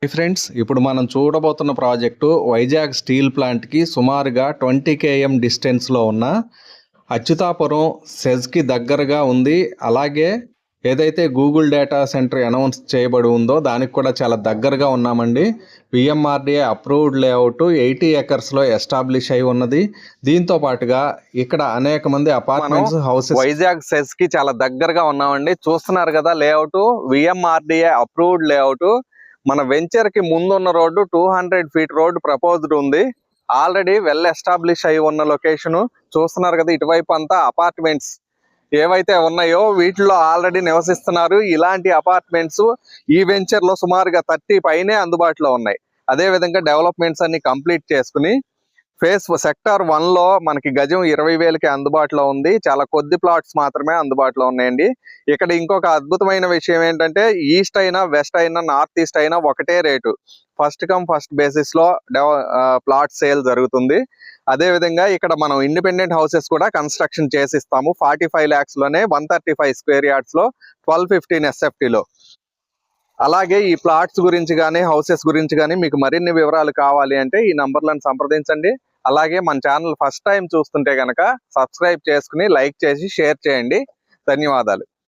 Friends, ఇప్పుడు మనం చూడబోతున్న project Vizag steel ప్లాంట్కి సుమారుగా 20 km డిస్టెన్స్లో ఉన్న అచ్యుతాపురం సెజ్కి దగ్గరగా ఉంది. అలాగే ఏదైతే గూగుల్ డేటా సెంటర్ అనౌన్స్ చేయబడి ఉందో దానికి కూడా చాలా దగ్గరగా ఉన్నామండి. పిఎంఆర్డిఏ అప్రూవ్డ్ లేఅవుట్ 80 acresలో ఎస్టాబ్లిష్ అయి ఉన్నది. దీంతో పాటుగా ఇక్కడ అనేక మంది అపార్ట్మెంట్స్, హౌసెస్. వైజాగ్ సెజ్ కి చాలా దగ్గరగా ఉన్నామండి. చూస్తున్నారు కదా లేఅవుట్, విఎంఆర్డిఏ అప్రూవ్డ్ లేఅవుట్. మన వెంచర్ కి ముందున్న రోడ్డు 200 feet రోడ్డు ప్రపోజ్డ్ ఉంది. ఆల్రెడీ వెల్ ఎస్టాబ్లిష్ అయి ఉన్న లొకేషన్ చూస్తున్నారు కదా. ఇటువైపు అంతా అపార్ట్మెంట్స్ ఏవైతే ఉన్నాయో వీటిలో ఆల్రెడీ నివసిస్తున్నారు. ఇలాంటి అపార్ట్మెంట్స్ ఈ వెంచర్ లో సుమారుగా 30 పైనే అందుబాటులో ఉన్నాయి. అదే విధంగా డెవలప్మెంట్స్ అన్ని కంప్లీట్ చేసుకుని సెక్టార్ 1 లో మనకి గజం 20,000కి అందుబాటులో ఉంది. చాలా కొద్ది ప్లాట్స్ మాత్రమే అందుబాటులో ఉన్నాయండి. ఇక్కడ ఇంకొక అద్భుతమైన విషయం ఏంటంటే ఈస్ట్ అయినా, వెస్ట్ అయినా, నార్త్ ఈస్ట్ అయినా ఒకటే rate. First come first basis లో ప్లాట్ సేల్ జరుగుతుంది. అదే విధంగా ఇక్కడ మనం ఇండిపెండెంట్ హౌసెస్ కూడా కన్స్ట్రక్షన్ చేసిస్తాము. 45 lakhs లోనే 135 square yards లో 1215 SFT లో. అలాగే ఈ ప్లాట్స్ గురించి కానీ, హౌసెస్ గురించి కానీ మీకు మరిన్ని వివరాలు కావాలి అంటే ఈ నంబర్లను సంప్రదించండి. అలాగే మన ఛానల్ ఫస్ట్ టైం చూస్తుంటే కనుక సబ్స్క్రైబ్ చేసుకుని లైక్ చేసి షేర్ చేయండి. ధన్యవాదాలు.